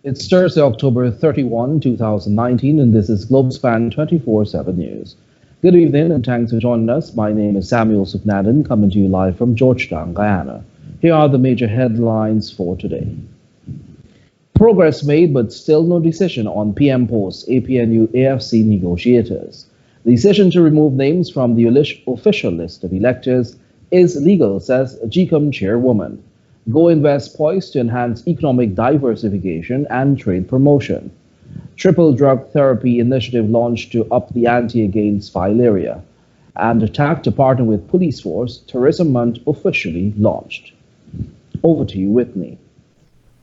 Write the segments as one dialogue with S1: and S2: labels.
S1: It's Thursday, October 31, 2019, and this is Globespan 24x7 News. Good evening, and thanks for joining us. My name is Samuel Suknaden, coming to you live from Georgetown, Guyana. Here are the major headlines for today. Progress made, but still no decision on PM post APNU AFC negotiators. The decision to remove names from the official list of electors is legal, says GCOM chairwoman. Go Invest poised to enhance economic diversification and trade promotion. Triple drug therapy initiative launched to up the ante against filaria. And attack to partner with police force, Tourism Month officially launched. Over to you, Whitney.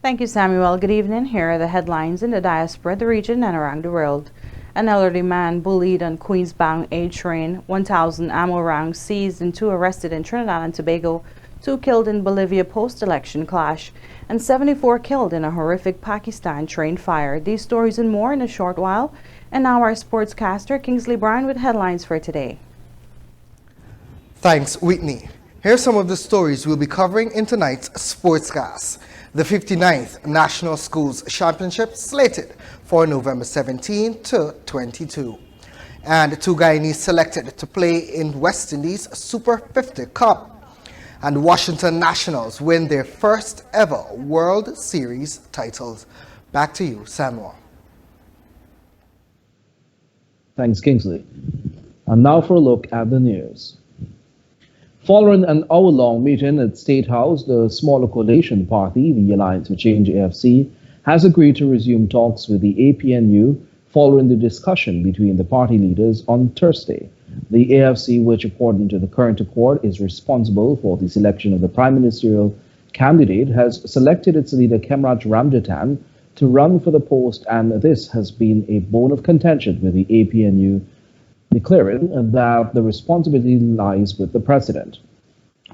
S2: Thank you, Samuel. Good evening. Here are the headlines in the diaspora, the region, and around the world. An elderly man bullied on Queens-bound A train, 1,000 ammo rounds seized and 2 arrested in Trinidad and Tobago, 2 killed in Bolivia post-election clash, and 74 killed in a horrific Pakistan train fire. These stories and more in a short while. And now our sportscaster, Kingsley Brown, with headlines for today.
S3: Thanks, Whitney. Here's some of the stories we'll be covering in tonight's Sportscast. The 59th National Schools Championship slated for November 17 to 22. And 2 Guyanese selected to play in West Indies Super 50 Cup. And Washington Nationals win their first ever World Series titles. Back to you, Samuel.
S1: Thanks, Kingsley. And now for a look at the news. Following an hour-long meeting at State House, the smaller coalition party, the Alliance for Change AFC, has agreed to resume talks with the APNU following the discussion between the party leaders on Thursday. The AFC, which according to the current accord is responsible for the selection of the prime ministerial candidate, has selected its leader Kemraj Ramjatan to run for the post, and this has been a bone of contention with the APNU, declaring that the responsibility lies with the president.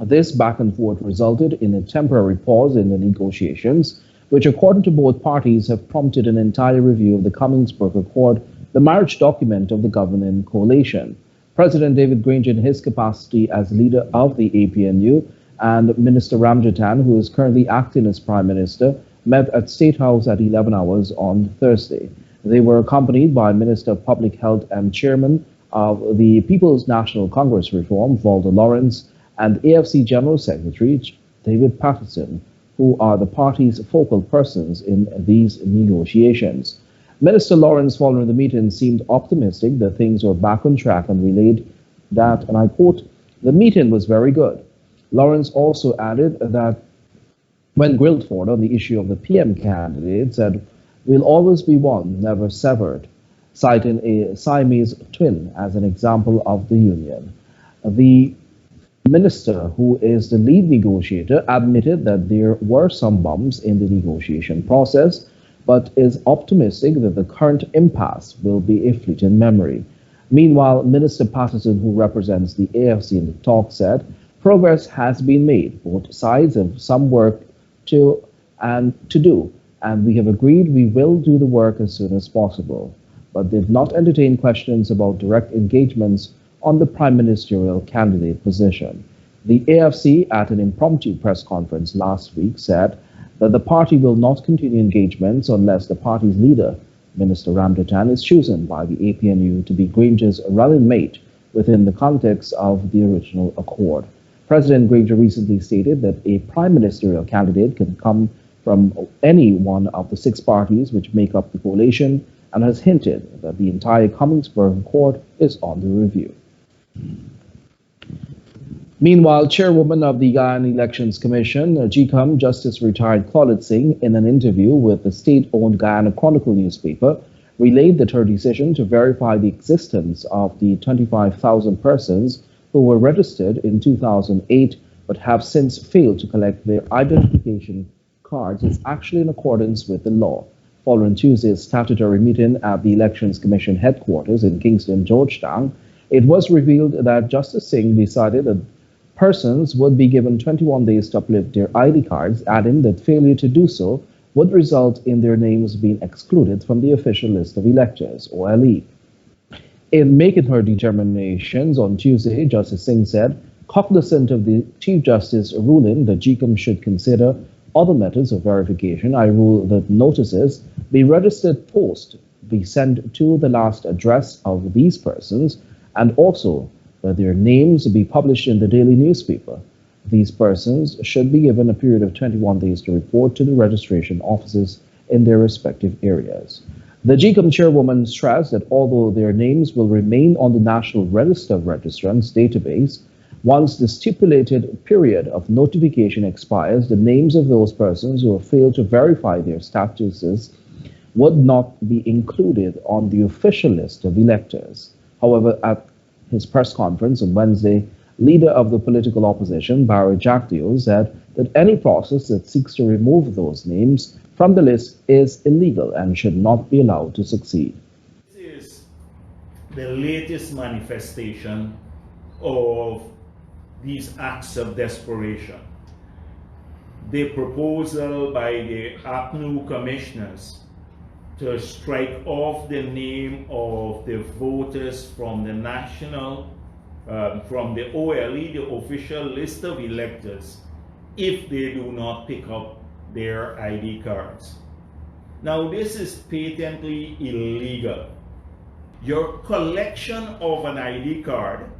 S1: This back and forth resulted in a temporary pause in the negotiations, which according to both parties have prompted an entire review of the Cummingsburg Accord, the marriage document of the governing coalition. President David Granger, in his capacity as leader of the APNU, and Minister Ramjatan, who is currently acting as Prime Minister, met at State House at 11 hours on Thursday. They were accompanied by Minister of Public Health and Chairman of the People's National Congress Reform, Walter Lawrence, and AFC General Secretary David Patterson, who are the party's focal persons in these negotiations. Minister Lawrence, following the meeting, seemed optimistic that things were back on track and relayed that, and I quote, "The meeting was very good." Lawrence also added that when grilled for on the issue of the PM candidate, said, "We'll always be one, never severed," citing a Siamese twin as an example of the union. The minister, who is the lead negotiator, admitted that there were some bumps in the negotiation process, but is optimistic that the current impasse will be a fleeting memory. Meanwhile, Minister Patterson, who represents the AFC in the talk, said, "Progress has been made. Both sides have some work to do, and we have agreed we will do the work as soon as possible," but did not entertain questions about direct engagements on the prime ministerial candidate position. The AFC, at an impromptu press conference last week, said that the party will not continue engagements unless the party's leader, Minister Ramjatan, is chosen by the APNU to be Granger's running mate within the context of the original accord. President Granger recently stated that a prime ministerial candidate can come from any one of the 6 parties which make up the coalition, and has hinted that the entire Cummingsburg Accord is under review. Meanwhile, chairwoman of the Guyana Elections Commission, GCOM Justice retired Claudette Singh, in an interview with the state-owned Guyana Chronicle newspaper, relayed that her decision to verify the existence of the 25,000 persons who were registered in 2008 but have since failed to collect their identification cards is actually in accordance with the law. Following Tuesday's statutory meeting at the Elections Commission headquarters in Kingston, Georgetown, it was revealed that Justice Singh decided that persons would be given 21 days to uplift their ID cards, adding that failure to do so would result in their names being excluded from the official list of electors, OLE. In making her determinations on Tuesday, Justice Singh said, cognizant of the Chief Justice ruling that GCOM should consider other methods of verification, I rule that notices be registered post be sent to the last address of these persons, and also that their names be published in the daily newspaper. These persons should be given a period of 21 days to report to the registration offices in their respective areas. The GCOM chairwoman stressed that although their names will remain on the National Register of Registrants database, once the stipulated period of notification expires, the names of those persons who have failed to verify their statuses would not be included on the official list of electors. However, at his press conference on Wednesday, leader of the political opposition, Barry Jagdeo, said that any process that seeks to remove those names from the list is illegal and should not be allowed to succeed.
S4: This is the latest manifestation of these acts of desperation. The proposal by the APNU commissioners to strike off the name of the voters from the from the OLE, the official list of electors, if they do not pick up their ID cards. Now, this is patently illegal. Your collection of an ID card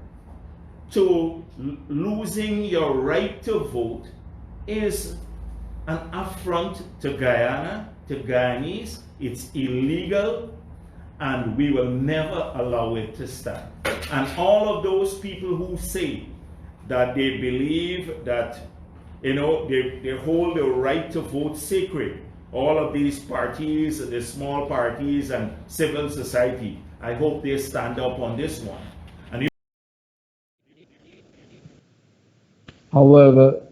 S4: to losing your right to vote is an affront to Guyana, to Guyanese. It's illegal, and we will never allow it to stand. And all of those people who say that they believe that, they hold the right to vote sacred, all of these parties, the small parties and civil society, I hope they stand up on this one.
S1: However,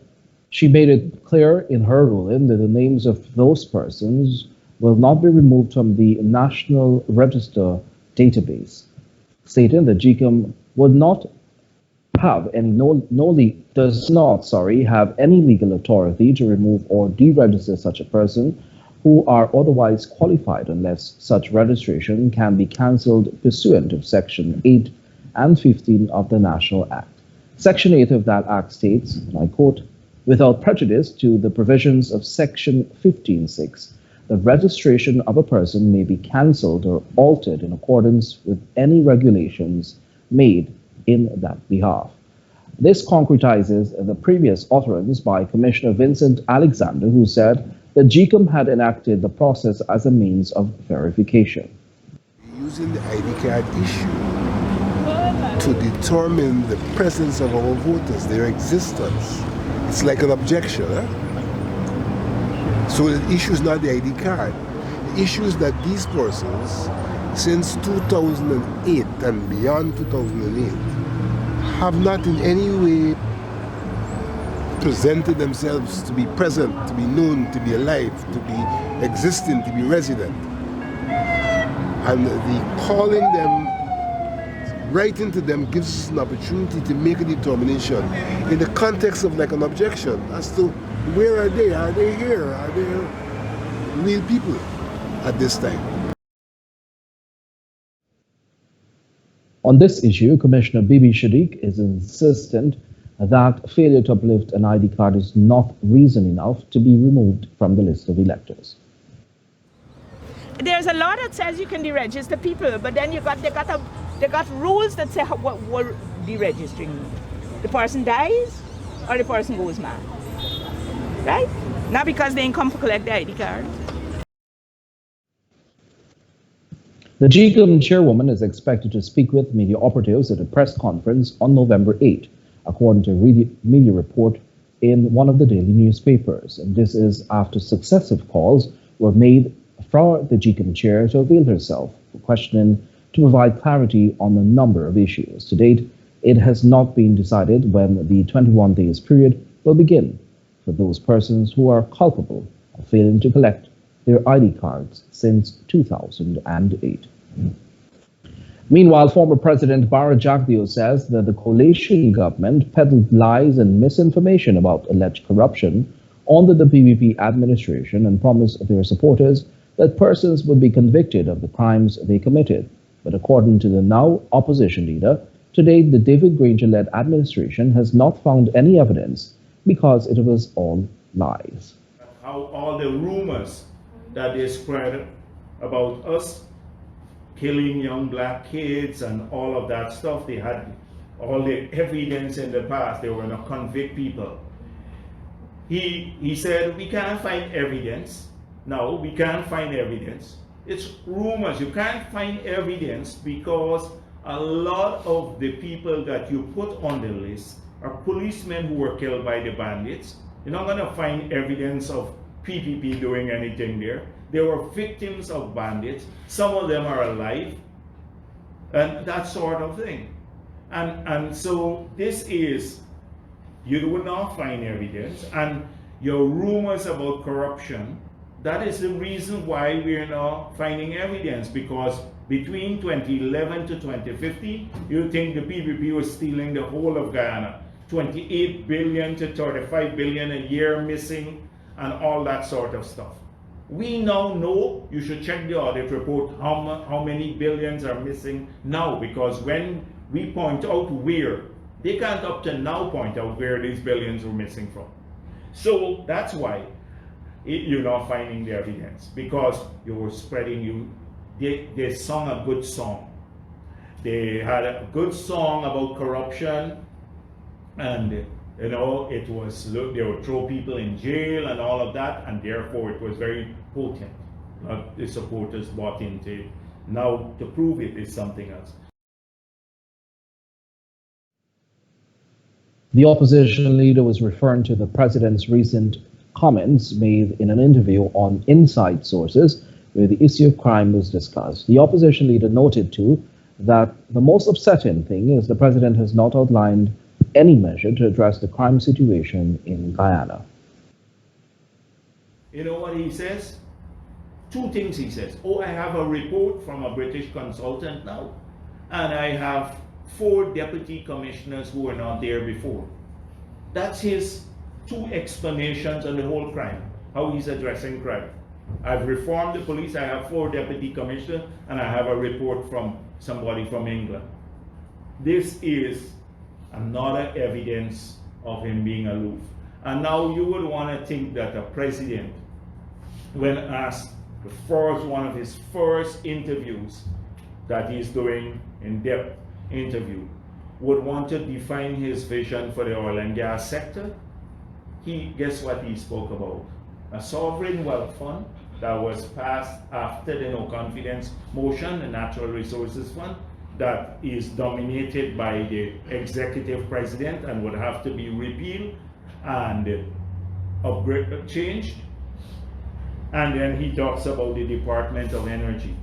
S1: she made it clear in her ruling that the names of those persons will not be removed from the National Register database, stating that GCOM would not have any does not have any legal authority to remove or deregister such a person who are otherwise qualified unless such registration can be cancelled pursuant to Section 8 and 15 of the National Act. Section 8 of that Act states, and I quote, "Without prejudice to the provisions of Section 15(6), the registration of a person may be cancelled or altered in accordance with any regulations made in that behalf." This concretizes the previous utterance by Commissioner Vincent Alexander, who said that GCOM had enacted the process as a means of verification.
S5: Using the ID card issue to determine the presence of our voters, their existence. It's like an objection. So the issue is not the ID card. The issue is that these persons, since 2008 and beyond 2008, have not in any way presented themselves to be present, to be known, to be alive, to be existing, to be resident. And the calling them, writing to them, gives us an opportunity to make a determination in the context of like an objection as to where are they? Are they here? Are they real people at this time?
S1: On this issue, Commissioner Bibi Shadiq is insistent that failure to uplift an ID card is not reason enough to be removed from the list of electors.
S6: There's a law that says you can deregister people, but then they got rules that say what deregistering means. The person dies or the person goes mad, right? Not because they ain't come to collect the ID card.
S1: The GCOM chairwoman is expected to speak with media operatives at a press conference on November 8, according to a media report in one of the daily newspapers. And this is after successive calls were made for the GCOM chair to avail herself for questioning to provide clarity on a number of issues. To date, it has not been decided when the 21 days period will begin for those persons who are culpable of failing to collect their ID cards since 2008. Meanwhile, former President Barry Jagdeo says that the coalition government peddled lies and misinformation about alleged corruption under the PPP administration and promised their supporters that persons would be convicted of the crimes they committed. But according to the now opposition leader, to date the David Granger-led administration has not found any evidence because it was all lies.
S4: how all the rumors that they spread about us killing young black kids and all of that stuff. They had all the evidence in the past. They were going to convict people. He said, we can't find evidence. No, we can't find evidence. It's rumors. You can't find evidence because a lot of the people that you put on the list are policemen who were killed by the bandits. You're not going to find evidence of PPP doing anything there. They were victims of bandits. Some of them are alive, and that sort of thing. And so this is, you will not find evidence, and your rumors about corruption, that is the reason why we are not finding evidence, because between 2011 to 2050, you think the PPP was stealing the whole of Guyana. 28 billion to 35 billion a year missing, and all that sort of stuff. We now know, you should check the audit report, how many billions are missing now, because when we point out where, they can't up to now point out where these billions were missing from. So that's why you're not finding the evidence, because you were spreading, they sung a good song. They had a good song about corruption, and you know, it was, they would throw people in jail and all of that, and therefore it was very potent. The supporters bought into it. Now, to prove it is something else.
S1: The opposition leader was referring to the president's recent comments made in an interview on Inside Sources, where the issue of crime was discussed. The opposition leader noted, too, that the most upsetting thing is the president has not outlined any measure to address the crime situation in Guyana.
S4: You know what he says? Two things he says. Oh, I have a report from a British consultant now, and I have 4 deputy commissioners who were not there before. That's his 2 explanations on the whole crime, how he's addressing crime. I've reformed the police, I have 4 deputy commissioners, and I have a report from somebody from England. This is another evidence of him being aloof. And now you would want to think that a president, when asked one of his first interviews that he's doing, in-depth interview, would want to define his vision for the oil and gas sector. Guess what he spoke about? A sovereign wealth fund that was passed after the no confidence motion, the natural resources fund, that is dominated by the executive president and would have to be repealed and changed. And then he talks about the Department of Energy.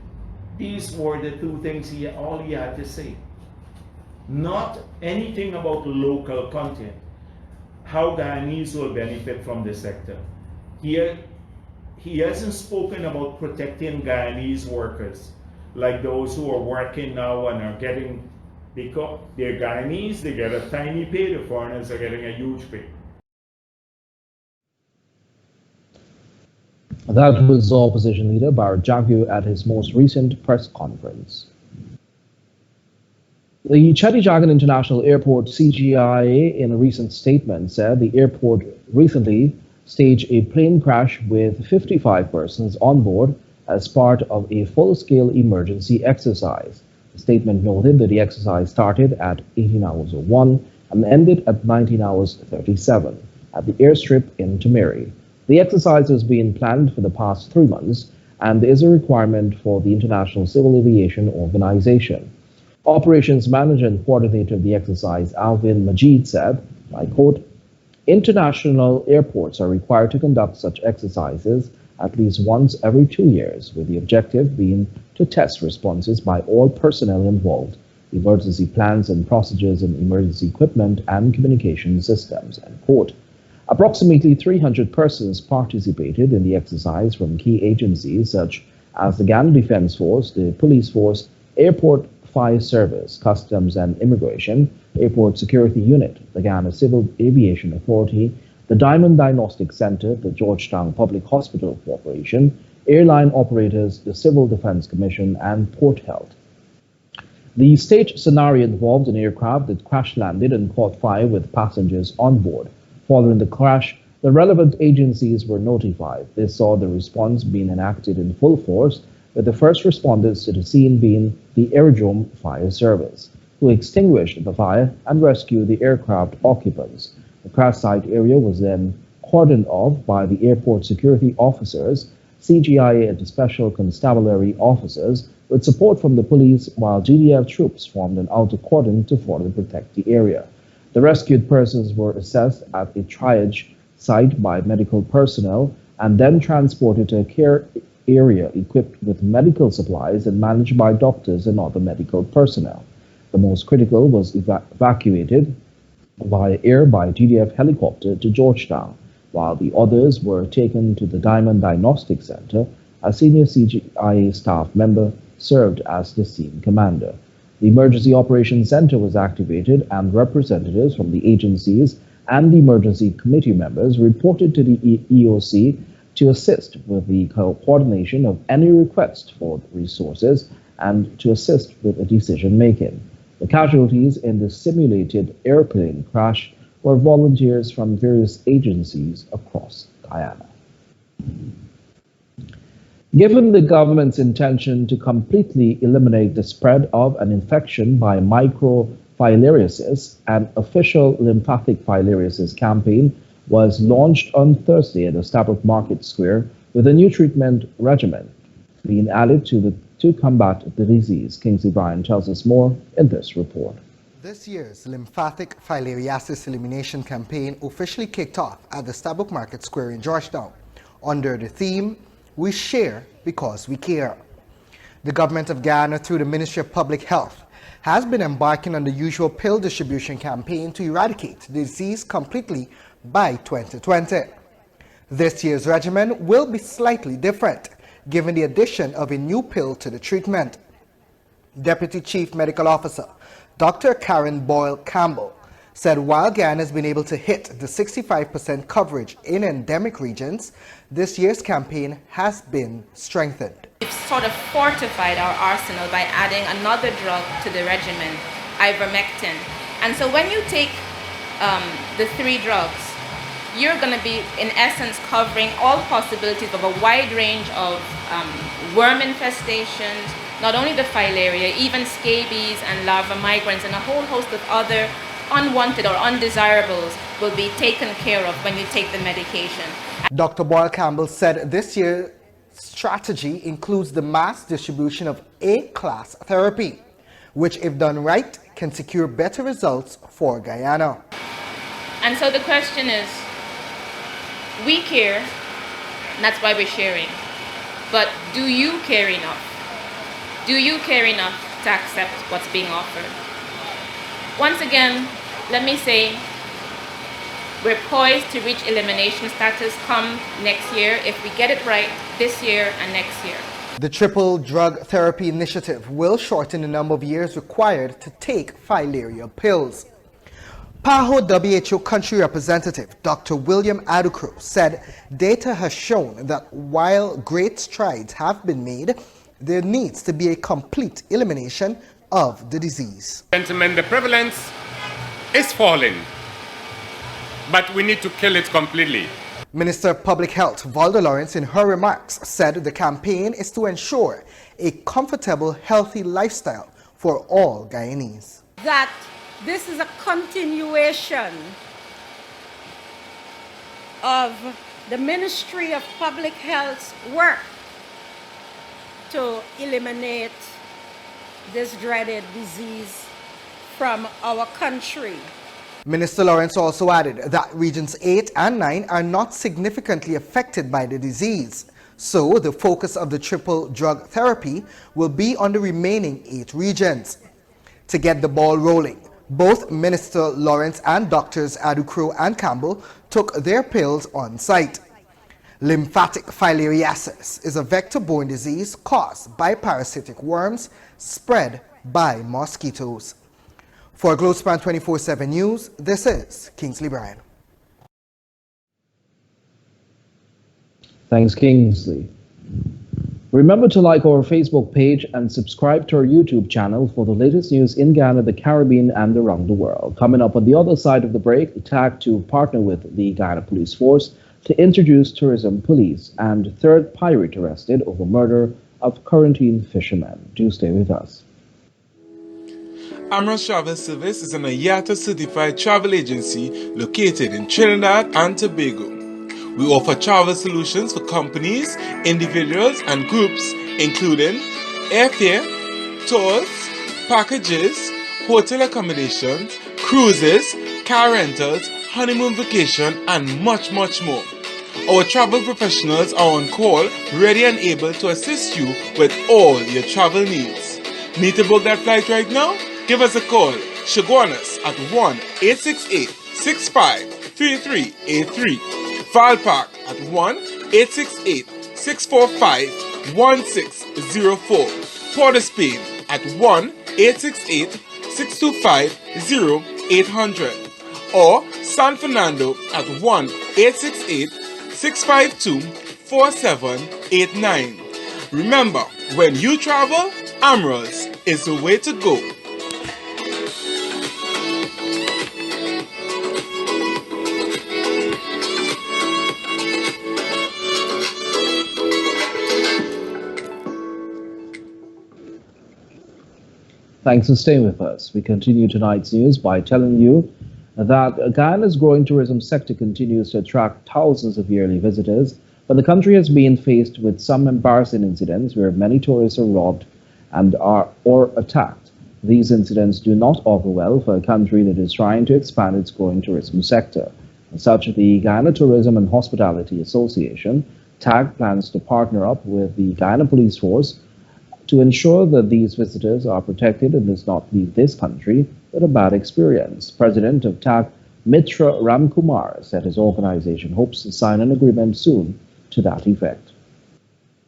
S4: These were the 2 things all he had to say. Not anything about local content, how Guyanese will benefit from the sector. He hasn't spoken about protecting Guyanese workers, like those who are working now and are getting, because they're Guyanese, they get a tiny pay, the foreigners are getting a huge pay.
S1: That was opposition leader Barrett Jaggu at his most recent press conference. The Chetty International Airport CGIA, in a recent statement, said the airport recently staged a plane crash with 55 persons on board as part of a full-scale emergency exercise. The statement noted that the exercise started at 18 hours 01 and ended at 19 hours 37 at the airstrip in Tamari. The exercise has been planned for the past 3 months and is a requirement for the International Civil Aviation Organization. Operations manager and coordinator of the exercise, Alvin Majid, said, I quote, international airports are required to conduct such exercises at least once every 2 years, with the objective being to test responses by all personnel involved, emergency plans and procedures in emergency equipment and communication systems, end quote. Approximately 300 persons participated in the exercise from key agencies such as the Ghana Defense Force, the Police Force, Airport Fire Service, Customs and Immigration, Airport Security Unit, the Ghana Civil Aviation Authority, the Diamond Diagnostic Center, the Georgetown Public Hospital Corporation, airline operators, the Civil Defense Commission, and Port Health. The stage scenario involved an aircraft that crash landed and caught fire with passengers on board. Following the crash, The relevant agencies were notified. They saw the response being enacted in full force, with the first responders to the scene being the Aerodrome Fire Service, who extinguished the fire and rescued the aircraft occupants. The crash site area was then cordoned off by the airport security officers, CGIA and Special Constabulary officers, with support from the police, while GDF troops formed an outer cordon to further protect the area. The rescued persons were assessed at a triage site by medical personnel and then transported to a care area equipped with medical supplies and managed by doctors and other medical personnel. The most critical was evacuated via air by GDF helicopter to Georgetown, while the others were taken to the Diamond Diagnostic Center. A senior CGIA staff member served as the scene commander. The Emergency Operations Center was activated, and representatives from the agencies and the emergency committee members reported to the EOC to assist with the coordination of any request for resources and to assist with the decision making. The casualties in the simulated airplane crash were volunteers from various agencies across Guyana. Given the government's intention to completely eliminate the spread of an infection by microfilariasis, an official lymphatic filariasis campaign was launched on Thursday at the Stabroek Market Square, with a new treatment regimen being added to combat the disease. Kingsley Bryan tells us more in this report.
S3: This year's lymphatic filariasis elimination campaign officially kicked off at the Stabroek Market Square in Georgetown under the theme, "We share because we care." The government of Guyana, through the Ministry of Public Health, has been embarking on the usual pill distribution campaign to eradicate the disease completely by 2020. This year's regimen will be slightly different, given the addition of a new pill to the treatment. Deputy Chief Medical Officer Dr. Karen Boyle Campbell said while Guyana has been able to hit the 65% coverage in endemic regions, this year's campaign has been strengthened.
S7: We've sort of fortified our arsenal by adding another drug to the regimen, ivermectin. And so when you take the three drugs, you're going to be, in essence, covering all possibilities of a wide range of worm infestations, not only the filaria, even scabies and larva migrans, and a whole host of other unwanted or undesirables will be taken care of when you take the medication.
S3: Dr. Boyle Campbell said this year's strategy includes the mass distribution of A-class therapy, which, if done right, can secure better results for Guyana.
S7: And so the question is, we care, and that's why we're sharing, but do you care enough? Do you care enough to accept what's being offered? Once again, let me say, we're poised to reach elimination status come next year if we get it right this year and next year.
S3: The triple drug therapy initiative will shorten the number of years required to take filaria pills. PAHO WHO country representative Dr. William Adukro said data has shown that while great strides have been made, there needs to be a complete elimination of the disease.
S8: Gentlemen, the prevalence is falling, but we need to kill it completely.
S3: Minister of Public Health Valda Lawrence, in her remarks, said the campaign is to ensure a comfortable, healthy lifestyle for all Guyanese.
S9: That this is a continuation of the Ministry of Public Health's work to eliminate this dreaded disease from our country.
S3: Minister Lawrence also added that regions 8 and 9 are not significantly affected by the disease, so the focus of the triple drug therapy will be on the remaining 8 regions. To get the ball rolling, both Minister Lawrence and Doctors Adukro and Campbell took their pills on site. Lymphatic filariasis is a vector-borne disease caused by parasitic worms spread by mosquitoes. For Globespan 24x7 News, this is Kingsley Bryan.
S1: Thanks, Kingsley. Remember to like our Facebook page and subscribe to our YouTube channel for the latest news in Ghana, the Caribbean, and around the world. Coming up on the other side of the break, TAG to partner with the Guyana Police Force to introduce tourism police, and third pirate arrested over murder of quarantine fishermen. Do stay with us.
S10: Amros Travel Service is an IATA certified travel agency located in Trinidad and Tobago. We offer travel solutions for companies, individuals, and groups, including airfare, tours, packages, hotel accommodations, cruises, car rentals, honeymoon vacation, and much, much more. Our travel professionals are on call, ready and able to assist you with all your travel needs. Need to book that flight right now? Give us a call. Shaguanas at 1-868-653383. Valpark at 1-868-645-1604. Port of Spain at 1-868-625-0800. Or San Fernando at 1-868-652-4789. Remember, when you travel, Amros is the way to go.
S1: Thanks for staying with us. We continue tonight's news by telling you that Guyana's growing tourism sector continues to attract thousands of yearly visitors, but the country has been faced with some embarrassing incidents where many tourists are robbed and or attacked. These incidents do not augur well for a country that is trying to expand its growing tourism sector. As such, the Guyana Tourism and Hospitality Association, TAG, plans to partner up with the Guyana Police Force to ensure that these visitors are protected and does not leave this country with a bad experience. President of TAG, Mitra Ramkumar, said his organization hopes to sign an agreement soon to that effect.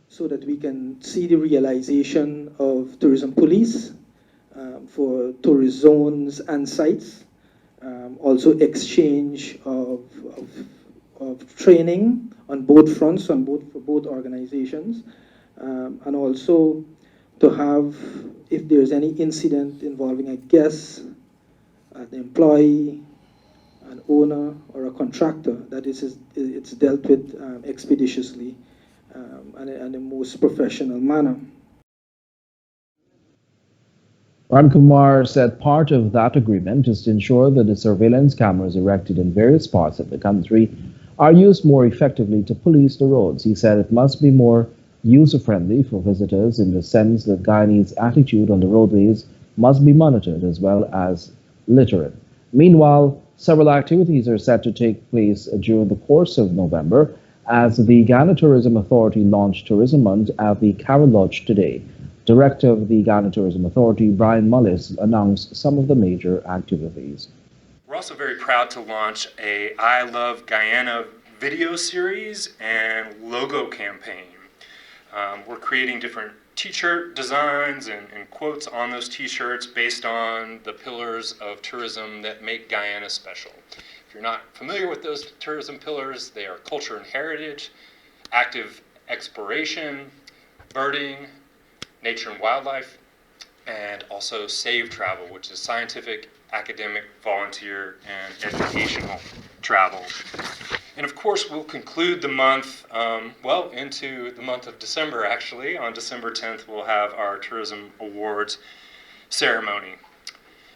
S11: So that we can see the realization of tourism police for tourist zones and sites, also exchange of training on both fronts, for both organizations, and also to have, if there's any incident involving a guest, an employee, an owner, or a contractor, that it's dealt with expeditiously and in the most professional manner.
S1: Ramkumar said part of that agreement is to ensure that the surveillance cameras erected in various parts of the country are used more effectively to police the roads. He said it must be more user-friendly for visitors in the sense that Guyanese attitude on the roadways must be monitored as well as littering. Meanwhile, several activities are set to take place during the course of November as the Guyana Tourism Authority launched Tourism Month at the Carol Lodge today. Director of the Guyana Tourism Authority, Brian Mullis, announced some of the major activities.
S12: We're also very proud to launch a I Love Guyana video series and logo campaign. We're creating different t-shirt designs and quotes on those t-shirts based on the pillars of tourism that make Guyana special. If you're not familiar with those tourism pillars, they are culture and heritage, active exploration, birding, nature and wildlife, and also SAVE travel, which is scientific, academic, volunteer, and educational travel. And of course, we'll conclude the month, into the month of December, actually. On December 10th, we'll have our Tourism Awards ceremony.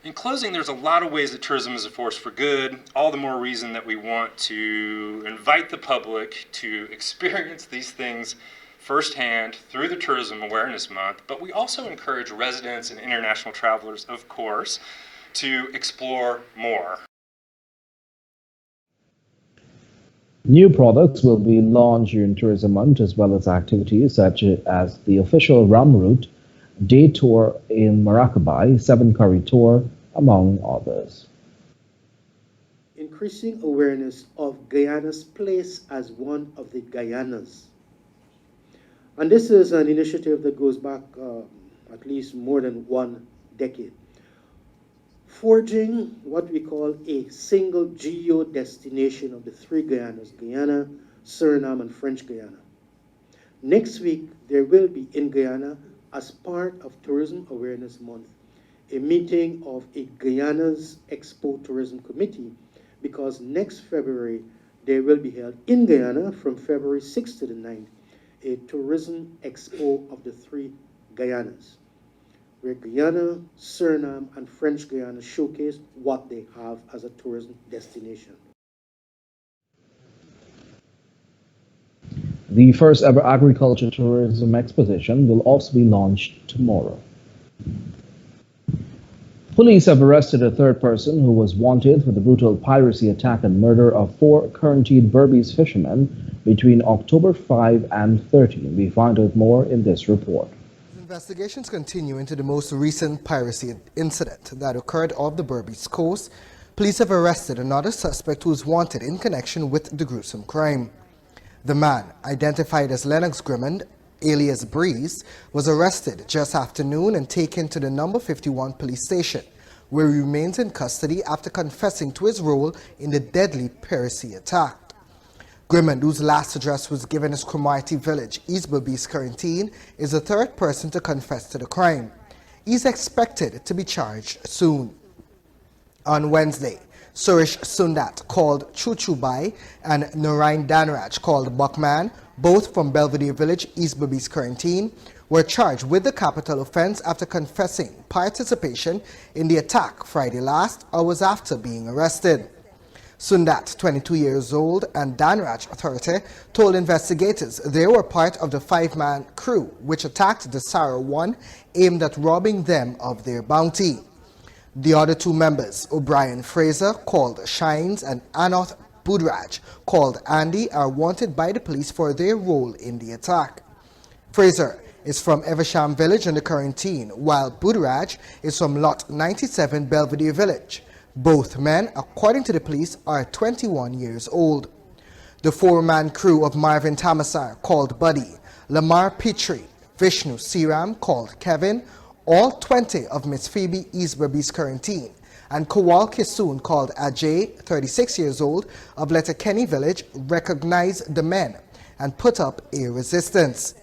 S12: In closing, there's a lot of ways that tourism is a force for good, all the more reason that we want to invite the public to experience these things firsthand through the Tourism Awareness Month, but we also encourage residents and international travelers, of course, to explore more.
S1: New products will be launched during Tourism Month, as well as activities such as the official Rum Route, Day Tour in Maracaibo, Seven Curry Tour, among others.
S13: Increasing awareness of Guyana's place as one of the Guyanas. And this is an initiative that goes back at least more than 1 decade. Forging what we call a single geo-destination of the 3 Guyanas, Guyana, Suriname, and French Guyana. Next week, there will be in Guyana, as part of Tourism Awareness Month, a meeting of a Guyana's Expo Tourism Committee, because next February, there will be held in Guyana from February 6th to the 9th, a tourism expo of the three Guyanas, where Guyana, Suriname, and French Guyana showcase what they have as a tourism destination.
S1: The first ever agriculture tourism exposition will also be launched tomorrow. Police have arrested a third person who was wanted for the brutal piracy attack and murder of 4 quarantined Berbice fishermen between October 5 and 13. We find out more in this report.
S3: Investigations continue into the most recent piracy incident that occurred off the Berbice coast. Police have arrested another suspect who is wanted in connection with the gruesome crime. The man, identified as Lennox Grimmond, alias Breeze, was arrested just after noon and taken to the number 51 police station, where he remains in custody after confessing to his role in the deadly piracy attack. Grimmond, whose last address was given as Cromarty Village, East Berbice Quarantine, is the third person to confess to the crime. He is expected to be charged soon. On Wednesday, Suresh Sundat, called Chuchubai, and Narain Danraj, called Buckman, both from Belvedere Village, East Berbice Quarantine, were charged with the capital offense after confessing participation in the attack Friday last, hours after being arrested. Sundat, 22 years old, and Danraj, 30, told investigators they were part of the 5-man crew which attacked the Sarah 1, aimed at robbing them of their bounty. The other 2 members, O'Brien Fraser, called Shines, and Anoth Budraj, called Andy, are wanted by the police for their role in the attack. Fraser is from Eversham Village in the Quarantine, while Budraj is from Lot 97 Belvedere Village. Both men, according to the police, are 21 years old. The 4-man crew of Marvin Tamasar, called Buddy, Lamar Petrie, Vishnu Siram, called Kevin, all 20 of Miss Phoebe East Berbice Quarantine, and Kowal Kisoon, called Ajay, 36 years old, of Letterkenny Village, recognized the men and put up a resistance.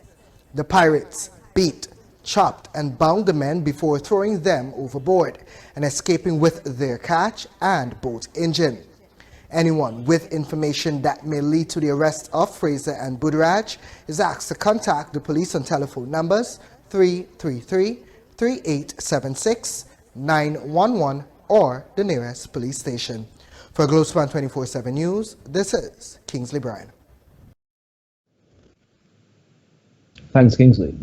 S3: The pirates beat, chopped, and bound the men before throwing them overboard and escaping with their catch and boat engine. Anyone with information that may lead to the arrest of Fraser and Budraj is asked to contact the police on telephone numbers 333-3876, 911, or the nearest police station. For Globespan 24x7 News, this is Kingsley Bryan.
S1: Thanks, Kingsley.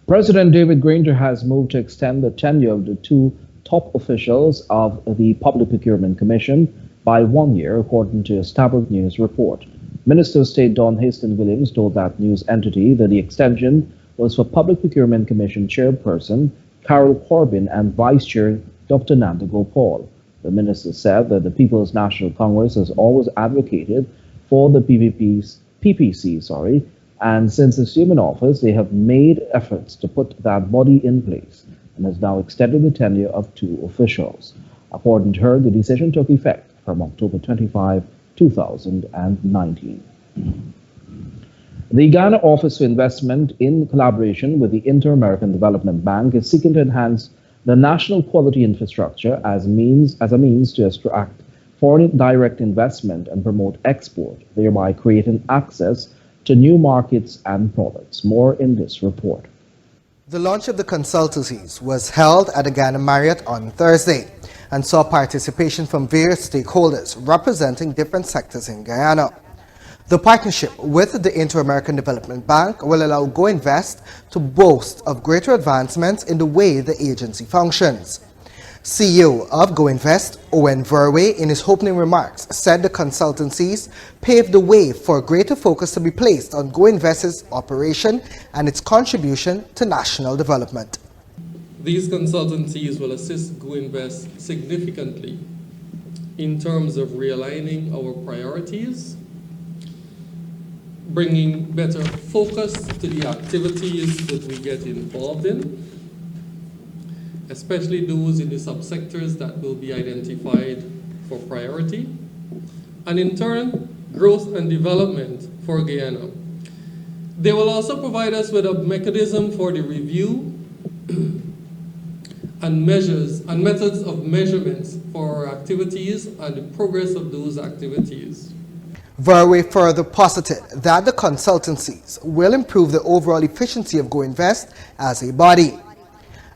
S1: President David Granger has moved to extend the tenure of the 2 top officials of the Public Procurement Commission by 1 year, according to a Starboard News report. Minister of State Don Haston-Williams told that news entity that the extension was for Public Procurement Commission Chairperson Carol Corbyn and Vice Chair Dr. Nanda Gopal. The minister said that the People's National Congress has always advocated for the PPC, and since assuming office, they have made efforts to put that body in place and has now extended the tenure of 2 officials. According to her, the decision took effect from October 25, 2019. The Ghana Office for Investment, in collaboration with the Inter-American Development Bank, is seeking to enhance the national quality infrastructure as a means to attract foreign direct investment and promote export, thereby creating access to new markets and products. More in this report.
S3: The launch of the consultancies was held at the Ghana Marriott on Thursday and saw participation from various stakeholders representing different sectors in Guyana. The partnership with the Inter-American Development Bank will allow GoInvest to boast of greater advancements in the way the agency functions. CEO of GoInvest, Owen Verwey, in his opening remarks, said the consultancies paved the way for greater focus to be placed on GoInvest's operation and its contribution to national development.
S14: These consultancies will assist GoInvest significantly in terms of realigning our priorities, bringing better focus to the activities that we get involved in, especially those in the subsectors that will be identified for priority, and in turn, growth and development for Guyana. They will also provide us with a mechanism for the review and and measures and methods of measurements for our activities and the progress of those activities.
S3: Verway further posited that the consultancies will improve the overall efficiency of GoInvest as a body.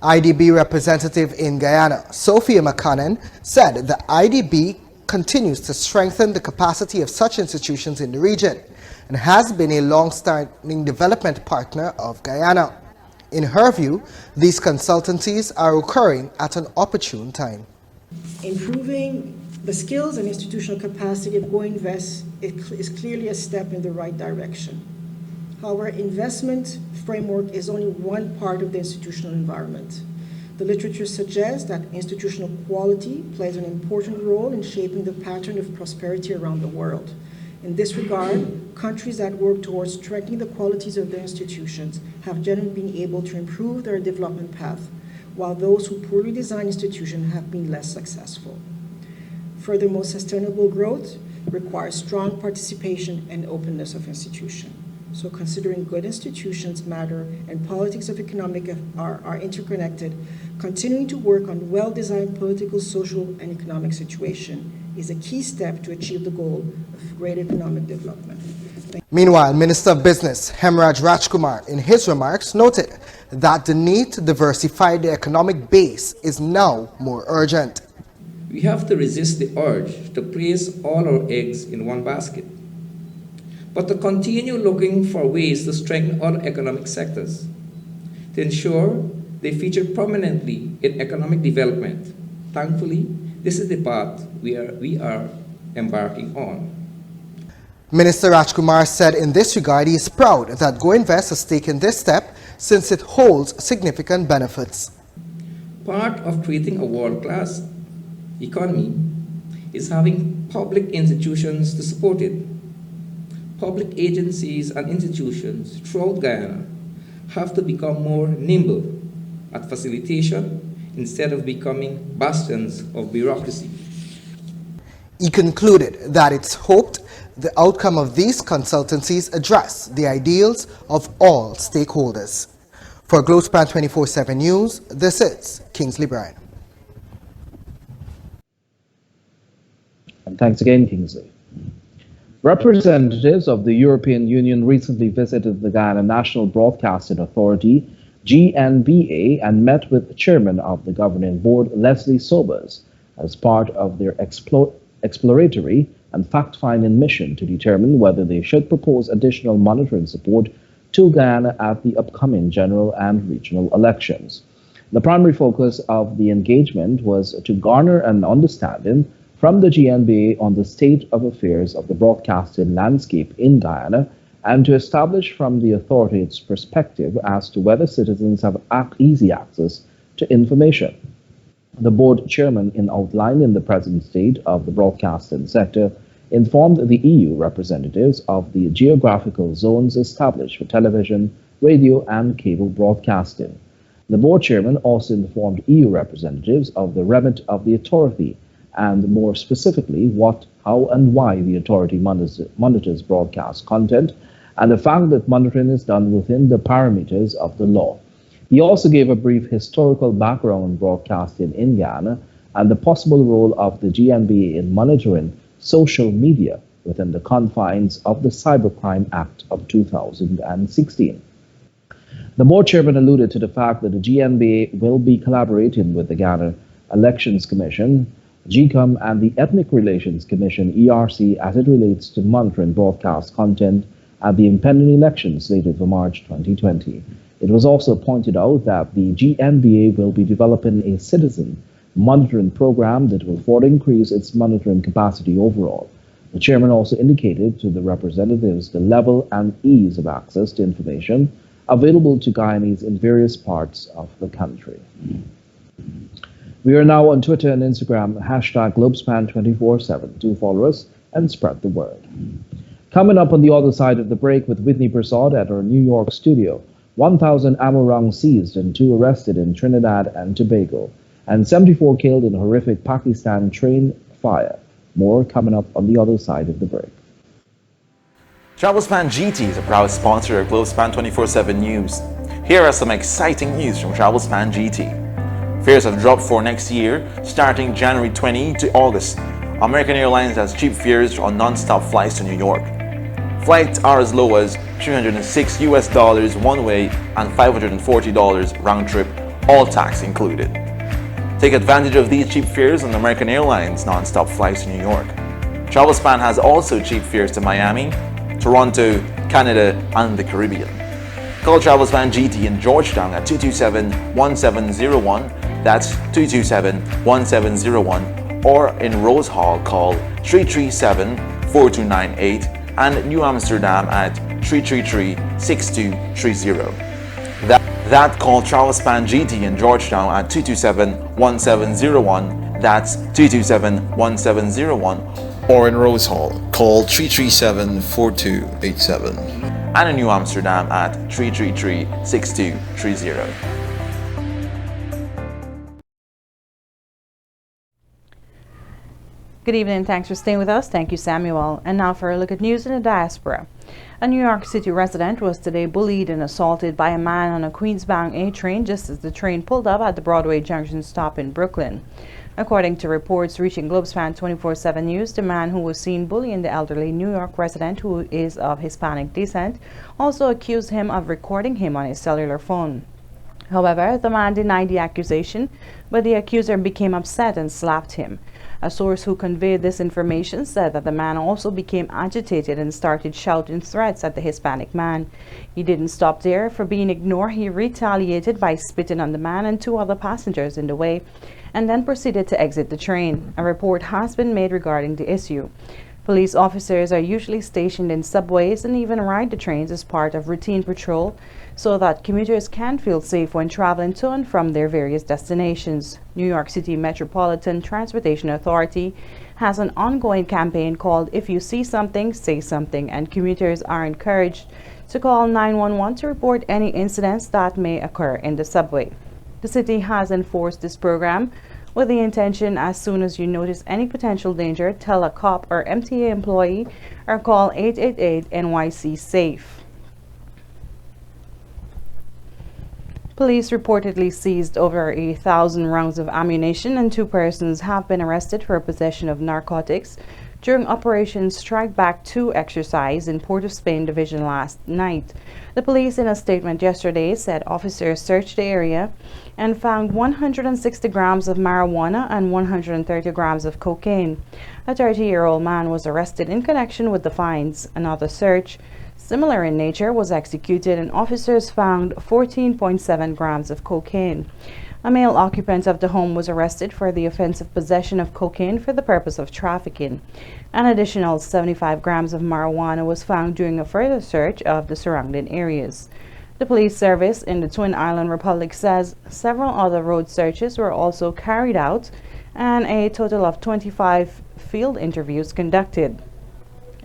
S3: IDB representative in Guyana, Sophia McConnon, said the IDB continues to strengthen the capacity of such institutions in the region and has been a long-standing development partner of Guyana. In her view, these consultancies are occurring at an opportune time.
S15: Improving the skills and institutional capacity of GoInvest is clearly a step in the right direction. However, investment framework is only one part of the institutional environment. The literature suggests that institutional quality plays an important role in shaping the pattern of prosperity around the world. In this regard, countries that work towards strengthening the qualities of their institutions have generally been able to improve their development path, while those who poorly design institutions have been less successful. Furthermore, sustainable growth requires strong participation and openness of institutions. So considering good institutions matter and politics of economic are interconnected, continuing to work on well-designed political, social, and economic situation is a key step to achieve the goal of great economic development.
S3: Meanwhile, Minister of Business Hemraj Rajkumar, in his remarks, noted that the need to diversify the economic base is now more urgent.
S16: We have to resist the urge to place all our eggs in one basket, but to continue looking for ways to strengthen other economic sectors, to ensure they feature prominently in economic development. Thankfully, this is the path we are embarking on.
S3: Minister Rajkumar said in this regard he is proud that GoInvest has taken this step since it holds significant benefits.
S16: Part of creating a world-class economy is having public institutions to support it. Public agencies and institutions throughout Guyana have to become more nimble at facilitation instead of becoming bastions of bureaucracy.
S3: He concluded that it's hoped the outcome of these consultancies address the ideals of all stakeholders. For Globespan 24x7 News, this is Kingsley Bryan.
S1: And thanks again, Kingsley. Representatives of the European Union recently visited the Guyana National Broadcasting Authority, GNBA, and met with the chairman of the governing board, Leslie Sobers, as part of their exploratory and fact-finding mission to determine whether they should propose additional monitoring support to Guyana at the upcoming general and regional elections. The primary focus of the engagement was to garner an understanding from the GNBA on the state of affairs of the broadcasting landscape in Guyana and to establish from the authority its perspective as to whether citizens have easy access to information. The board chairman, in outlining the present state of the broadcasting sector, informed the EU representatives of the geographical zones established for television, radio, and cable broadcasting. The board chairman also informed EU representatives of the remit of the authority and, more specifically, what, how, and why the authority monitors broadcast content, and the fact that monitoring is done within the parameters of the law. He also gave a brief historical background on broadcasting in Guyana and the possible role of the GNBA in monitoring social media within the confines of the Cybercrime Act of 2016. The board chairman alluded to the fact that the GNBA will be collaborating with the Ghana Elections Commission, GCOM, and the Ethnic Relations Commission, ERC, as it relates to monitoring broadcast content at the impending elections slated for March 2020. It was also pointed out that the GNBA will be developing a citizen monitoring program that will further increase its monitoring capacity overall. The chairman also indicated to the representatives the level and ease of access to information available to Guyanese in various parts of the country. We are now on Twitter and Instagram, #Globespan24x7. Do follow us and spread the word. Coming up on the other side of the break with Whitney Prasad at our New York studio, 1,000 ammo rounds seized and 2 arrested in Trinidad and Tobago, and 74 killed in horrific Pakistan train fire. More coming up on the other side of the break.
S17: Globespan GT is a proud sponsor of Globespan 24x7 News. Here are some exciting news from Globespan GT. Fares have dropped for next year, starting January 20 to August. American Airlines has cheap fares on non-stop flights to New York. Flights are as low as $306 one way and $540 round trip, all tax included. Take advantage of these cheap fares on American Airlines non-stop flights to New York. Globespan has also cheap fares to Miami, Toronto, Canada, and the Caribbean. Call Globespan GT in Georgetown at 227-1701, that's 227-1701, or in Rose Hall call 337-4298, and New Amsterdam at 333-6230. That call Globespan GT in Georgetown at 227-1701, that's 227-1701, or in Rose Hall, call 337-4287. And in New Amsterdam at 333-6230.
S2: Good evening, thanks for staying with us. Thank you, Samuel. And now for a look at news in the diaspora. A New York City resident was today bullied and assaulted by a man on a Queens-bound A train just as the train pulled up at the Broadway Junction stop in Brooklyn. According to reports reaching Globespan 24x7 News, the man who was seen bullying the elderly New York resident, who is of Hispanic descent, also accused him of recording him on his cellular phone. However, the man denied the accusation, but the accuser became upset and slapped him. A source who conveyed this information said that the man also became agitated and started shouting threats at the Hispanic man. He didn't stop there. For being ignored, he retaliated by spitting on the man and two other passengers in the way, and then proceeded to exit the train. A report has been made regarding the issue. Police officers are usually stationed in subways and even ride the trains as part of routine patrol so that commuters can feel safe when traveling to and from their various destinations. New York City Metropolitan Transportation Authority has an ongoing campaign called If You See Something, Say Something, and commuters are encouraged to call 911 to report any incidents that may occur in the subway. The city has enforced this program with the intention, as soon as you notice any potential danger, tell a cop or MTA employee or call 888-NYC-SAFE. Police reportedly seized over 1,000 rounds of ammunition, and 2 persons have been arrested for possession of narcotics during Operation Strike Back 2 exercise in Port of Spain Division last night. The police, in a statement yesterday, said officers searched the area and found 160 grams of marijuana and 130 grams of cocaine. A 30-year-old man was arrested in connection with the finds. Another search, similar in nature, was executed and officers found 14.7 grams of cocaine. A male occupant of the home was arrested for the offense of possession of cocaine for the purpose of trafficking. An additional 75 grams of marijuana was found during a further search of the surrounding areas. The police service in the Twin Island Republic says several other road searches were also carried out and a total of 25 field interviews conducted.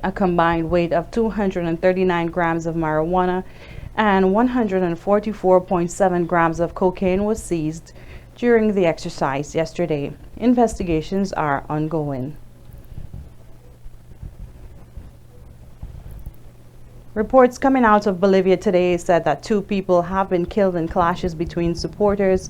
S2: A combined weight of 239 grams of marijuana and 144.7 grams of cocaine was seized during the exercise yesterday. Investigations are ongoing. Reports coming out of Bolivia today said that 2 people have been killed in clashes between supporters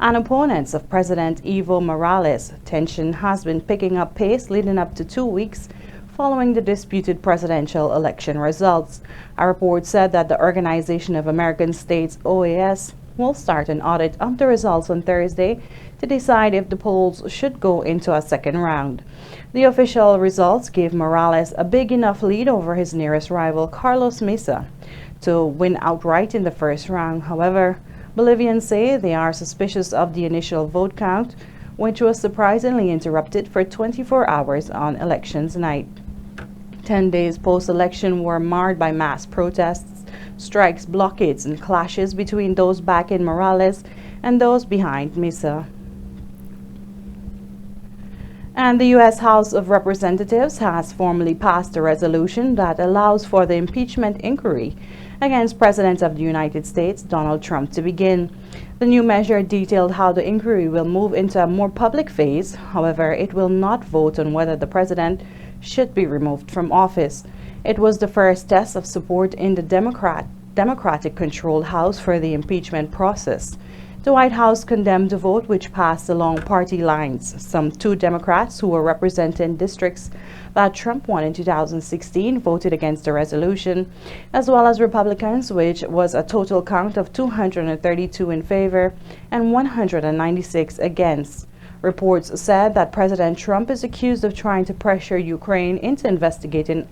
S2: and opponents of President Evo Morales. Tension has been picking up pace leading up to 2 weeks following the disputed presidential election results. A report said that the Organization of American States, OAS, will start an audit of the results on Thursday to decide if the polls should go into a second round. The official results gave Morales a big enough lead over his nearest rival, Carlos Mesa, to win outright in the first round. However, Bolivians say they are suspicious of the initial vote count, which was surprisingly interrupted for 24 hours on elections night. 10 days post-election were marred by mass protests, strikes, blockades, and clashes between those backing Morales and those behind Mesa. And the U.S. House of Representatives has formally passed a resolution that allows for the impeachment inquiry against President of the United States, Donald Trump, to begin. The new measure detailed how the inquiry will move into a more public phase. However, it will not vote on whether the president should be removed from office. It was the first test of support in the Democratic-controlled House for the impeachment process. The White House condemned the vote, which passed along party lines. Some 2 Democrats who were representing districts that Trump won in 2016 voted against the resolution, as well as Republicans, which was a total count of 232 in favor and 196 against. Reports said that President Trump is accused of trying to pressure Ukraine into investigating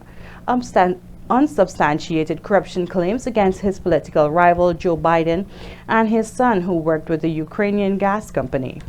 S2: unsubstantiated corruption claims against his political rival Joe Biden and his son, who worked with the Ukrainian gas company.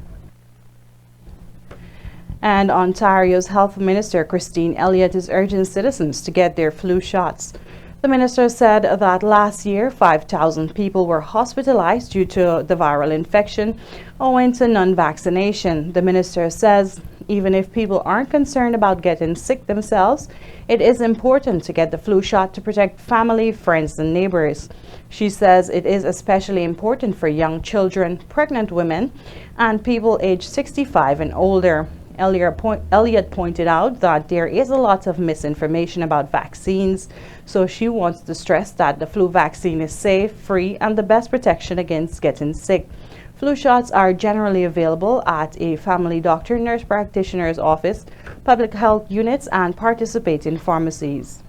S2: And Ontario's Health Minister Christine Elliott is urging citizens to get their flu shots. The minister said that last year 5,000 people were hospitalized due to the viral infection owing to non-vaccination. The minister says even if people aren't concerned about getting sick themselves, it is important to get the flu shot to protect family, friends, and neighbors. She says it is especially important for young children, pregnant women, and people aged 65 and older. Elliott pointed out that there is a lot of misinformation about vaccines, so she wants to stress that the flu vaccine is safe, free, and the best protection against getting sick. Flu shots are generally available at a family doctor, nurse practitioner's office, public health units, and participating pharmacies.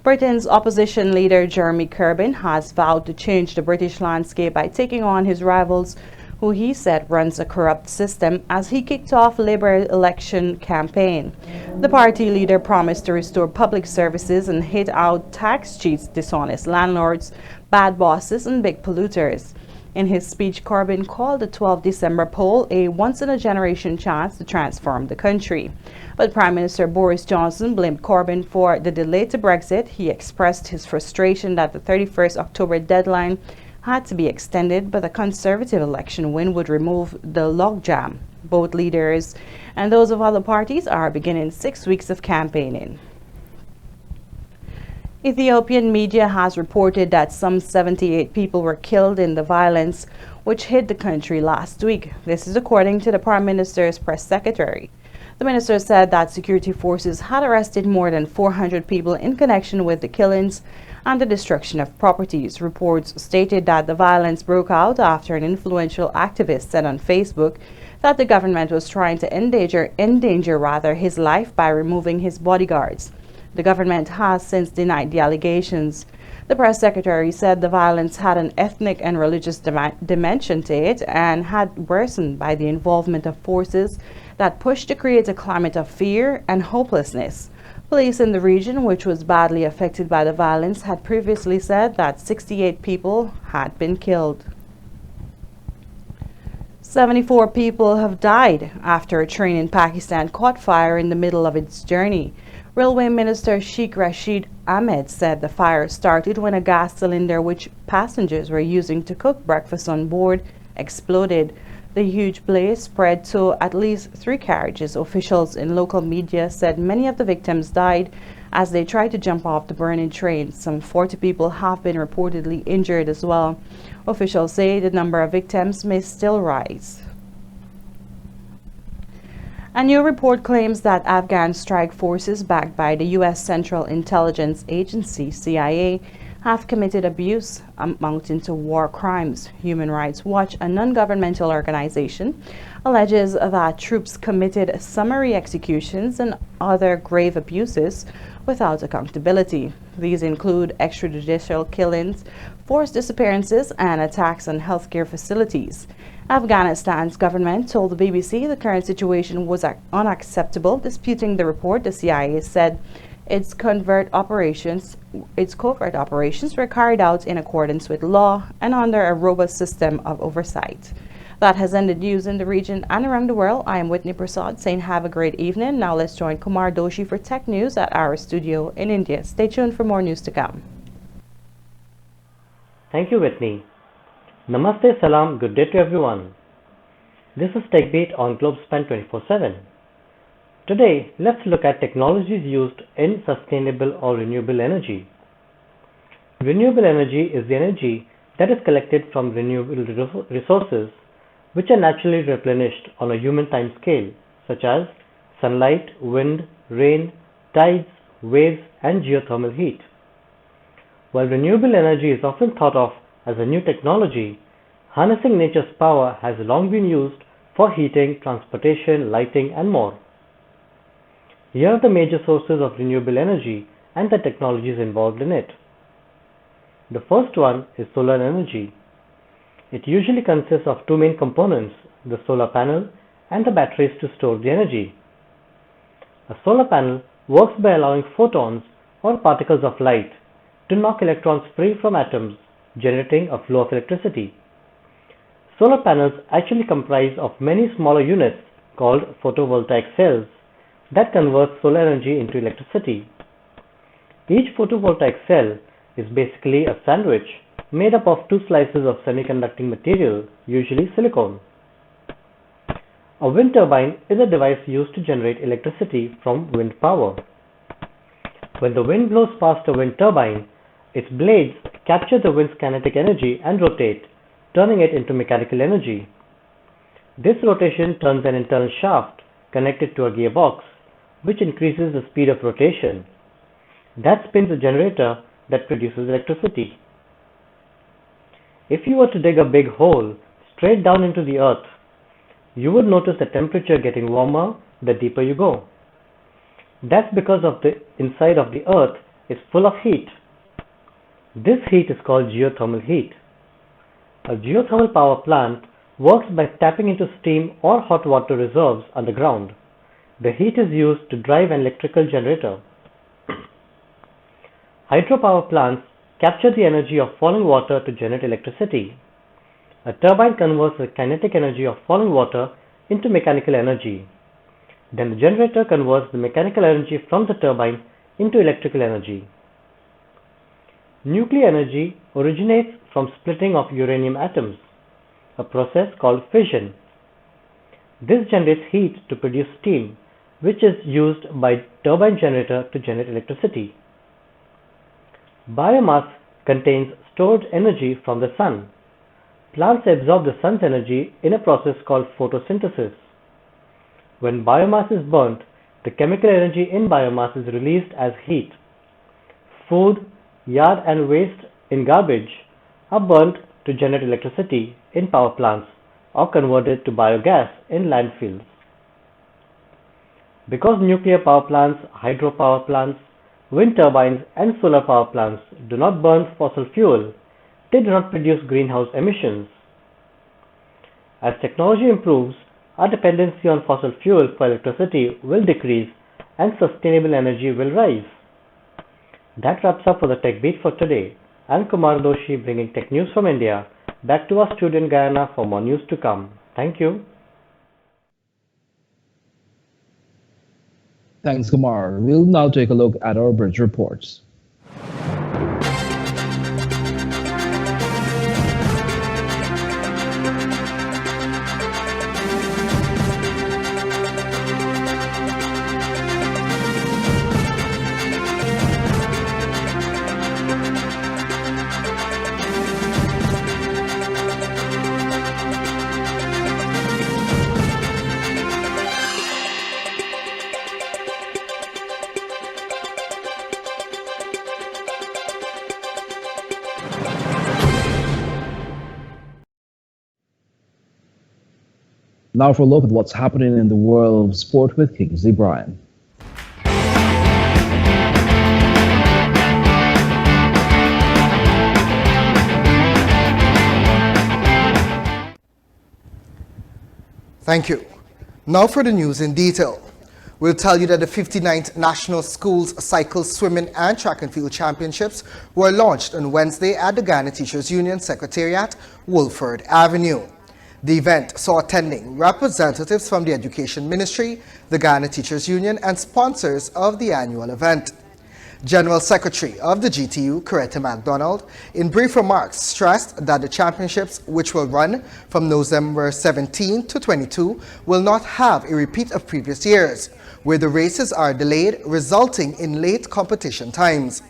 S2: Britain's opposition leader Jeremy Corbyn has vowed to change the British landscape by taking on his rivals, who he said runs a corrupt system, as he kicked off Labour election campaign. The party leader promised to restore public services and hit out tax cheats, dishonest landlords, bad bosses, and big polluters. In his speech, Corbyn called the 12 December poll a once-in-a-generation chance to transform the country. But Prime Minister Boris Johnson blamed Corbyn for the delay to Brexit. He expressed his frustration that the 31st October deadline had to be extended, but the Conservative election win would remove the logjam. Both leaders and those of other parties are beginning 6 weeks of campaigning. Ethiopian media has reported that some 78 people were killed in the violence which hit the country last week. This is according to the Prime Minister's press secretary. The minister said that security forces had arrested more than 400 people in connection with the killings and the destruction of properties. Reports stated that the violence broke out after an influential activist said on Facebook that the government was trying to endanger his life by removing his bodyguards. The government has since denied the allegations. The press secretary said the violence had an ethnic and religious dimension to it and had worsened by the involvement of forces that pushed to create a climate of fear and hopelessness. Police in the region, which was badly affected by the violence, had previously said that 68 people had been killed. 74 people have died after a train in Pakistan caught fire in the middle of its journey. Railway Minister Sheikh Rashid Ahmed said the fire started when a gas cylinder which passengers were using to cook breakfast on board exploded. The huge blaze spread to at least 3 carriages. Officials in local media said many of the victims died as they tried to jump off the burning train. Some 40 people have been reportedly injured as well. Officials say the number of victims may still rise. A new report claims that Afghan strike forces backed by the U.S. Central Intelligence Agency, CIA, have committed abuse amounting to war crimes. Human Rights Watch, a non-governmental organization, alleges that troops committed summary executions and other grave abuses without accountability. These include extrajudicial killings, forced disappearances, and attacks on healthcare facilities. Afghanistan's government told the BBC the current situation was unacceptable. Disputing the report, the CIA said its covert operations were carried out in accordance with law and under a robust system of oversight. That has ended news in the region and around the world. I am Whitney Prasad saying have a great evening. Now let's join Kumar Doshi for tech news at our studio in India. Stay tuned for more news to come.
S18: Thank you, Whitney. Namaste, salam, good day to everyone. This is TechBeat on Globespan 24x7. Today, let's look at technologies used in sustainable or renewable energy. Renewable energy is the energy that is collected from renewable resources which are naturally replenished on a human time scale, such as sunlight, wind, rain, tides, waves, and geothermal heat. While renewable energy is often thought of as a new technology, harnessing nature's power has long been used for heating, transportation, lighting, and more. Here are the major sources of renewable energy and the technologies involved in it. The first one is solar energy. It usually consists of two main components, the solar panel and the batteries to store the energy. A solar panel works by allowing photons or particles of light to knock electrons free from atoms, generating a flow of electricity. Solar panels actually comprise of many smaller units called photovoltaic cells that convert solar energy into electricity. Each photovoltaic cell is basically a sandwich made up of two slices of semiconducting material, usually silicon. A wind turbine is a device used to generate electricity from wind power. When the wind blows past a wind turbine, its blades capture the wind's kinetic energy and rotate, turning it into mechanical energy. This rotation turns an internal shaft connected to a gearbox, which increases the speed of rotation. That spins a generator that produces electricity. If you were to dig a big hole straight down into the earth, you would notice the temperature getting warmer the deeper you go. That's because of the inside of the earth is full of heat. This heat is called geothermal heat. A geothermal power plant works by tapping into steam or hot water reserves underground. The heat is used to drive an electrical generator. Hydropower plants capture the energy of falling water to generate electricity. A turbine converts the kinetic energy of falling water into mechanical energy. Then the generator converts the mechanical energy from the turbine into electrical energy. Nuclear energy originates from splitting of uranium atoms, a process called fission. This generates heat to produce steam, which is used by turbine generator to generate electricity. Biomass contains stored energy from the sun. Plants absorb the sun's energy in a process called photosynthesis. When biomass is burnt, the chemical energy in biomass is released as heat. Food, yard and waste in garbage are burnt to generate electricity in power plants or converted to biogas in landfills. Because nuclear power plants, hydropower plants, wind turbines and solar power plants do not burn fossil fuel, they do not produce greenhouse emissions. As technology improves, our dependency on fossil fuel for electricity will decrease and sustainable energy will rise. That wraps up for the Tech Beat for today. I'm Kumar Doshi bringing tech news from India. Back to our studio in Guyana for more news to come. Thank you.
S1: Thanks, Kumar. We'll now take a look at our bridge reports. Now for a look at what's happening in the world of sport with Kingsley Bryan.
S3: Thank you. Now for the news in detail. We'll tell you that the 59th National Schools Cycle, Swimming and Track and Field Championships were launched on Wednesday at the Guyana Teachers Union Secretariat, Wolford Avenue. The event saw attending representatives from the Education Ministry, the Guyana Teachers Union, and sponsors of the annual event. General Secretary of the GTU, Coretta MacDonald, in brief remarks stressed that the championships, which will run from November 17 to 22, will not have a repeat of previous years, where the races are delayed, resulting in late competition times.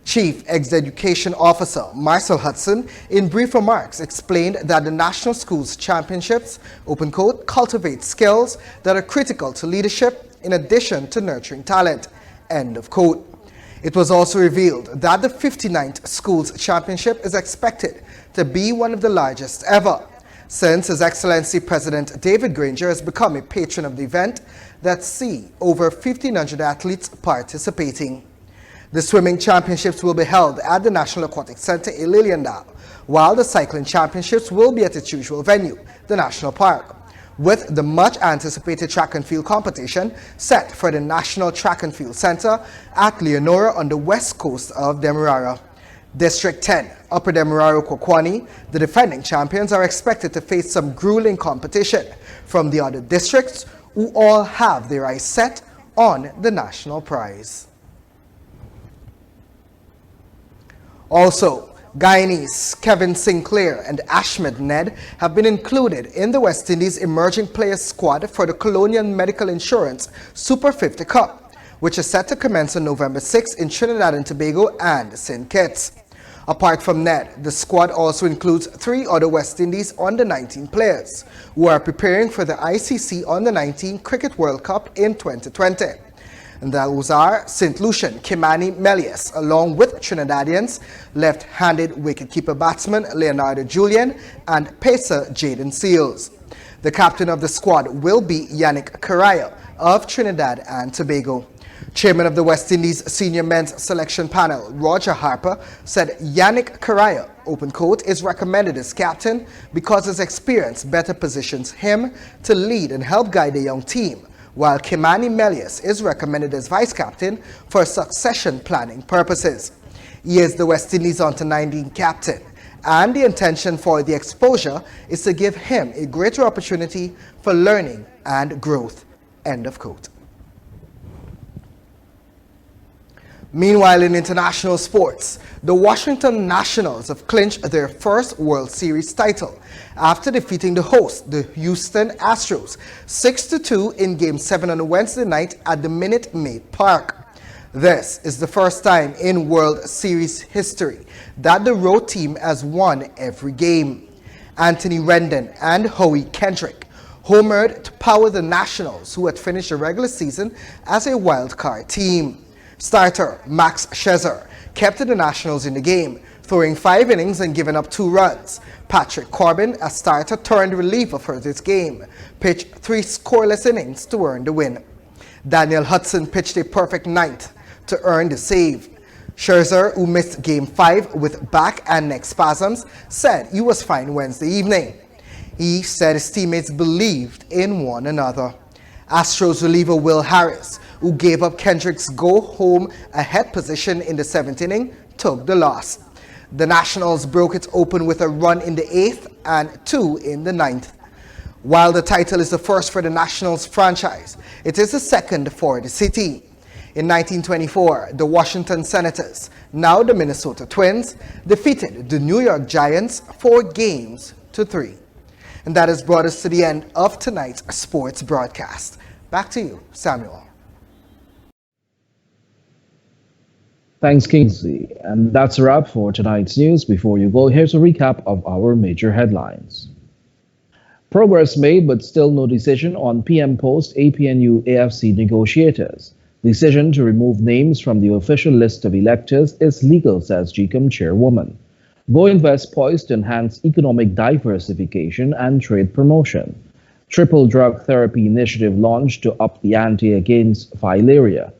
S3: Chief Education Officer Marcel Hudson, in brief remarks, explained that the National Schools Championships, open quote, cultivate skills that are critical to leadership in addition to nurturing talent, end of quote. It was also revealed that the 59th Schools Championship is expected to be one of the largest ever, since His Excellency President David Granger has become a patron of the event that see over 1,500 athletes participating. The swimming championships will be held at the National Aquatic Center in Liliendal, while the cycling championships will be at its usual venue, the National Park, with the much-anticipated track and field competition set for the National Track and Field Center at Leonora on the west coast of Demerara. District 10, Upper Demerara Kwakwani, the defending champions, are expected to face some grueling competition from the other districts, who all have their eyes set on the national prize. Also, Guyanese Kevin Sinclair and Ashmed Ned have been included in the West Indies Emerging Players squad for the Colonial Medical Insurance Super 50 Cup, which is set to commence on November 6 in Trinidad and Tobago and St. Kitts. Apart from Ned, the squad also includes 3 other West Indies under-19 players who are preparing for the ICC under-19 Cricket World Cup in 2020. And those are St. Lucian Kimani Melius, along with Trinidadians left-handed wicketkeeper batsman Leonardo Julian and pacer Jaden Seals. The captain of the squad will be Yannick Caraya of Trinidad and Tobago. Chairman of the West Indies Senior Men's Selection Panel, Roger Harper, said Yannick Caraya, open quote, is recommended as captain because his experience better positions him to lead and help guide the young team, while Kimani Melius is recommended as vice-captain for succession planning purposes. He is the West Indies under-19 captain, and the intention for the exposure is to give him a greater opportunity for learning and growth. End of quote. Meanwhile, in international sports, the Washington Nationals have clinched their first World Series title after defeating the host, the Houston Astros, 6-2 in Game 7 on Wednesday night at the Minute Maid Park. This is the first time in World Series history that the road team has won every game. Anthony Rendon and Howie Kendrick homered to power the Nationals, who had finished the regular season as a wild-card team. Starter Max Scherzer kept the Nationals in the game, throwing 5 innings and giving up 2 runs. Patrick Corbin, a starter turned reliever for this game, pitched 3 scoreless innings to earn the win. Daniel Hudson pitched a perfect 9th to earn the save. Scherzer, who missed Game 5 with back and neck spasms, said he was fine Wednesday evening. He said his teammates believed in one another. Astros reliever Will Harris, who gave up Kendrick's go-home ahead position in the 7th inning, took the loss. The Nationals broke it open with a run in the 8th and 2 in the 9th. While the title is the first for the Nationals franchise, it is the second for the city. In 1924, the Washington Senators, now the Minnesota Twins, defeated the New York Giants 4-3. And that has brought us to the end of tonight's sports broadcast. Back to you, Samuel.
S1: Thanks, Kingsley. And that's a wrap for tonight's news. Before you go, here's a recap of our major headlines. Progress made, but still no decision on PM Post APNU AFC negotiators. Decision to remove names from the official list of electors is legal, says GCOM chairwoman. Go Invest poised to enhance economic diversification and trade promotion. Triple drug therapy initiative launched to up the ante against filaria.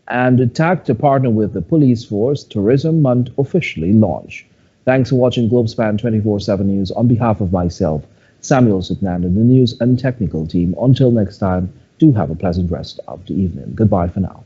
S1: And TAC to partner with the police force, Tourism Month officially launched. Thanks for watching Globespan 24x7 News. On behalf of myself, Samuel Suknand, and the news and technical team, until next time, do have a pleasant rest of the evening. Goodbye for now.